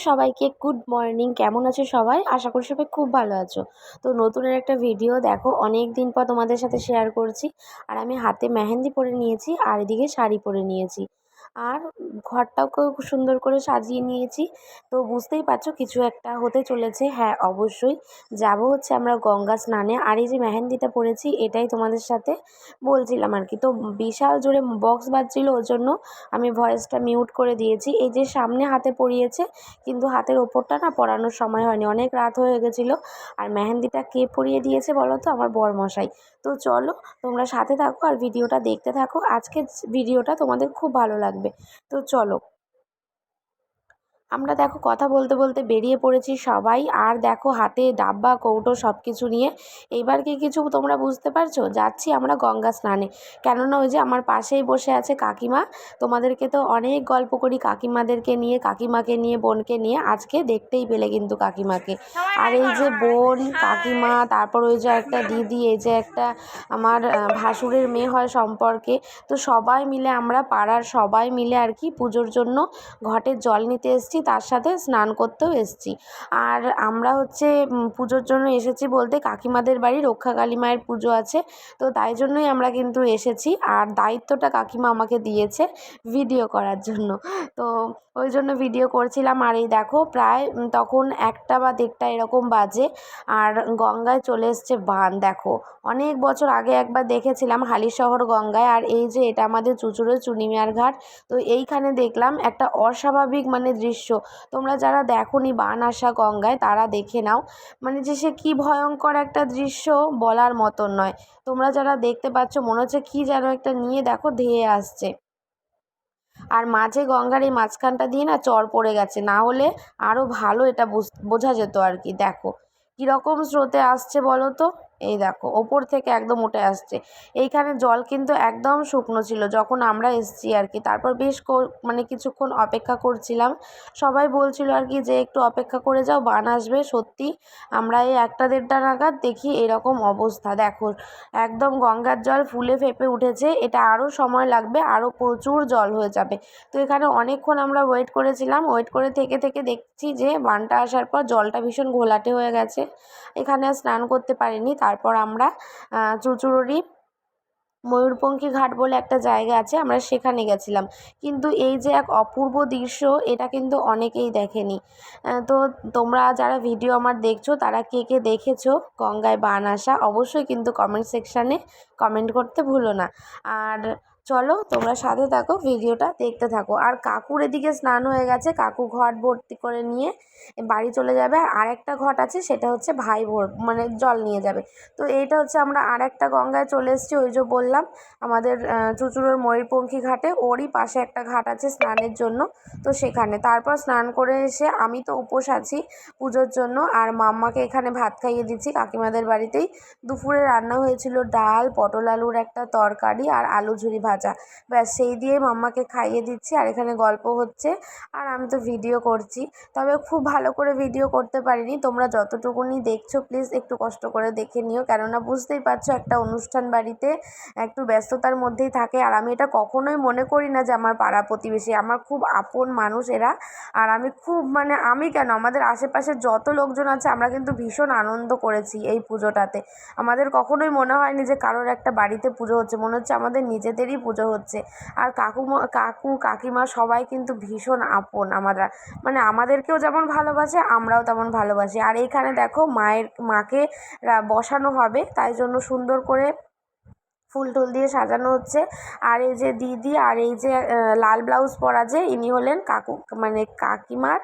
সবাইকে good morning. কেমন আছো সবাই? আশা করি সবাই খুব ভালো আছো। তো নতুনের একটা ভিডিও দেখো, অনেক দিন পর তোমাদের সাথে শেয়ার করছি। আর আমি হাতে মেহেন্দি পরে নিয়েছি আর এদিকে শাড়ি পরে নিয়েছি। আর ঘরটাকেও খুব সুন্দর করে সাজিয়ে নিয়েছি। তো বুঝতেই পারছো কিছু একটা হতে চলেছে। হ্যাঁ, অবশ্যই যাব হচ্ছে আমরা গঙ্গা স্নানে। আর এই যে মেহেন্দিটা পরেছি এটাই তোমাদের সাথে বলছিলাম আর কি। তো বিশাল জোরে বক্স বাজছিল, ওর জন্য আমি ভয়েসটা মিউট করে দিয়েছি। এই যে সামনে হাতে পরিয়েছে, কিন্তু হাতের ওপরটা না পরানোর সময় হয়নি, অনেক রাত হয়ে গেছিলো। আর মেহেন্দিটা কে পরিয়ে দিয়েছে বলো তো? আমার বরমশাই। তো চলো তোমরা সাথে থাকো আর ভিডিওটা দেখতে থাকো। আজকের ভিডিওটা তোমাদের খুব ভালো লাগবে। তো চলো, আমরা দেখো কথা বলতে বলতে বেরিয়ে পড়েছি সবাই। আর দেখো হাতে ডাব্বা কৌটো সব কিছু নিয়ে। এইবার কি কিছু তোমরা বুঝতে পারছো? যাচ্ছি আমরা গঙ্গা স্নানে। কেননা ওই যে আমার পাশেই বসে আছে কাকিমা। তোমাদেরকে তো অনেক গল্প করি কাকিমাদেরকে নিয়ে, কাকিমাকে নিয়ে, বোনকে নিয়ে। আজকে দেখতেই পেলে কিন্তু কাকিমাকে। আর এই যে বোন, কাকিমা, তারপর ওই যে একটা দিদি, এই যে একটা আমার ভাসুরের মেয়ে হয় সম্পর্কে। তো সবাই মিলে আমরা পাড়ার সবাই মিলে আর কি পুজোর জন্য ঘটের জল নিতে এসেছি, তার সাথে স্নান করতেও এসেছি। আর আমরা হচ্ছে পুজোর জন্য এসেছি বলতে কাকিমাদের বাড়ি রক্ষাকালী মায়ের পুজো আছে। তো তাই জন্যই আমরা কিন্তু এসেছি। আর দায়িত্বটা কাকিমা আমাকে দিয়েছে ভিডিও করার জন্য। তো ওই জন্য ভিডিও করছিলাম। আর এই দেখো প্রায় তখন 1টা বা 1:30 এরকম বাজে। আর গঙ্গায় চলে এসছে বান। দেখো অনেক বছর আগে একবার দেখেছিলাম হালিশহর গঙ্গায়। আর এই যে এটা আমাদের চুঁচুড়ের চুনিমিয়ার ঘাট। তো এইখানে দেখলাম একটা অস্বাভাবিক দৃশ্য। তোমরা যারা দেখোনি বান আসা গঙ্গায় তারা দেখে নাও। যে সে কি ভয়ঙ্কর একটা দৃশ্য বলার মতন নয়। তোমরা যারা দেখতে পাচ্ছ মনে হচ্ছে কি যেন একটা নিয়ে দেখো ধেয়ে আসছে। আর মাঝে গঙ্গার এই মাঝখানটা দিয়ে না চর পড়ে গেছে, না হলে আরও ভালো এটা বোঝা যেত আর কি। দেখো কীরকম স্রোতে আসছে বলো তো। এই দেখো ওপর থেকে একদম উঠে আসছে। এইখানে জল কিন্তু একদম শুকনো ছিল যখন আমরা এসেছি আর কি। তারপর বেশ কিছুক্ষণ অপেক্ষা করছিলাম। সবাই বলছিল আর কি যে একটু অপেক্ষা করে যাও, বান আসবে। সত্যি আমরা এই 1টা 1:30 নাগাদ দেখি এরকম অবস্থা। দেখো একদম গঙ্গার জল ফুলে ফেঁপে উঠেছে। এটা আরও সময় লাগবে, আরও প্রচুর জল হয়ে যাবে। তো এখানে অনেকক্ষণ আমরা ওয়েট করেছিলাম। ওয়েট করে থেকে থেকে দেখছি যে বানটা আসার পর জলটা ভীষণ ঘোলাটে হয়ে গেছে। এখানে আর স্নান করতে পারিনি। তারপর আমরা চুঁচুড়ারি ময়ূরপঙ্খী ঘাট বলে একটা জায়গা আছে, আমরা সেখানে গেছিলাম। কিন্তু এই যে এক অপূর্ব দৃশ্য, এটা কিন্তু অনেকেই দেখেনি। তো তোমরা যারা ভিডিও আমার দেখছো তারা কে কে দেখেছো গঙ্গায় বান আসা, অবশ্যই কিন্তু কমেন্ট সেকশানে কমেন্ট করতে ভুলো না। আর চলো তোমরা সাথে থাকো, ভিডিওটা দেখতে থাকো। আর কাকুর এদিকে স্নান হয়ে গেছে, কাকু ঘট ভর্তি করে নিয়ে বাড়ি চলে যাবে। আর আরেকটা ঘট আছে, সেটা হচ্ছে ভাই জল নিয়ে যাবে। তো এইটা হচ্ছে আমরা আরেকটা গঙ্গায় চলে এসেছি। ওই যে বললাম আমাদের চুঁচুড়ার ময়ূরপঙ্খী ঘাটে, ওরই পাশে একটা ঘাট আছে স্নানের জন্য। তো সেখানে তারপর স্নান করে এসে আমি তো উপোস আছি পুজোর জন্য। আর মাম্মাকে এখানে ভাত খাইয়ে দিচ্ছি কাকিমাদের বাড়িতেই। দুপুরে রান্না হয়েছিল ডাল, পটল আলুর একটা তরকারি আর আলু ঝুরি ভাজা। ব্যাস সেই দিয়ে মাম্মাকে খাইয়ে দিচ্ছি। আর এখানে গল্প হচ্ছে আর আমি তো ভিডিও করছি। তবে খুব ভালো করে ভিডিও করতে পারিনি। তোমরা যতটুকুনি দেখছো প্লিজ একটু কষ্ট করে দেখে নিও। কেননা বুঝতেই পারছো একটা অনুষ্ঠান বাড়িতে একটু ব্যস্ততার মধ্যেই থাকে। আর আমি এটা কখনোই মনে করি না যে আমার পাড়া প্রতিবেশী, আমার খুব আপন মানুষ এরা। আর আমি খুব আমি কেন, আমাদের আশেপাশের যত লোকজন আছে আমরা কিন্তু ভীষণ আনন্দ করেছি এই পুজোটাতে। আমাদের কখনোই মনে হয়নি যে কারোর একটা বাড়িতে পুজো হচ্ছে, মনে হচ্ছে আমাদের নিজেদেরই পুজো হচ্ছে। আর কাকু কাকিমা সবাই কিন্তু ভীষণ আপন। আমাদেরকেও যেমন ভালোবাসে আমরাও তেমন ভালোবাসি। আর এইখানে দেখো মাকে বসানো হবে, তাই জন্য সুন্দর করে ফুল টুল দিয়ে সাজানো হচ্ছে। আর এই যে দিদি আর এই যে লাল ব্লাউজ পরা যে ইনি হলেন কাকু, কাকিমার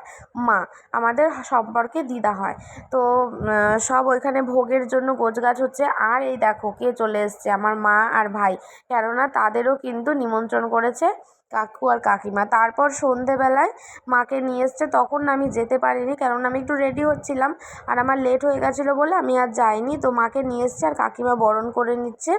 মা, আমাদের সম্পর্কে দিদা হয়। তো সব ওইখানে ভোগের জন্য গোছগাছ হচ্ছে। আর এই দেখো কে চলে এসছে, আমার মা আর ভাই। কেননা তাদেরও কিন্তু নিমন্ত্রণ করেছে কাকু আর কাকিমা। তারপর সন্ধেবেলায় মাকে নিয়ে এসছে, তখন আমি যেতে পারিনি কেননা আমি একটু রেডি হচ্ছিলাম। আর আমার লেট হয়ে গেছিলো বলে আমি আর যাইনি। তো মাকে নিয়ে এসছে আর কাকিমা বরণ করে নিচ্ছে।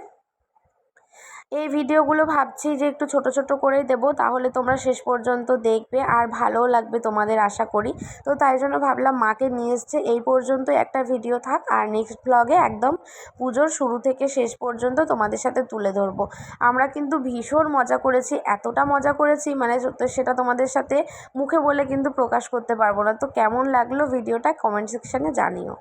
এই ভিডিওগুলো ভাবছি যে একটু ছোট ছোট করেই দেবো, তাহলে তোমরা শেষ পর্যন্ত দেখবে আর ভালোও লাগবে তোমাদের আশা করি। তো তাই জন্য ভাবলাম মাকে নিয়ে এসছে এই পর্যন্ত একটা ভিডিও থাক, আর নেক্সট ব্লগে একদম পুজোর শুরু থেকে শেষ পর্যন্ত তোমাদের সাথে তুলে ধরবো। আমরা কিন্তু ভীষণ মজা করেছি, এতটা মজা করেছি মানে সেটা তোমাদের সাথে মুখে বলে কিন্তু প্রকাশ করতে পারবো না। তো কেমন লাগলো ভিডিওটা কমেন্ট সেকশানে জানিও।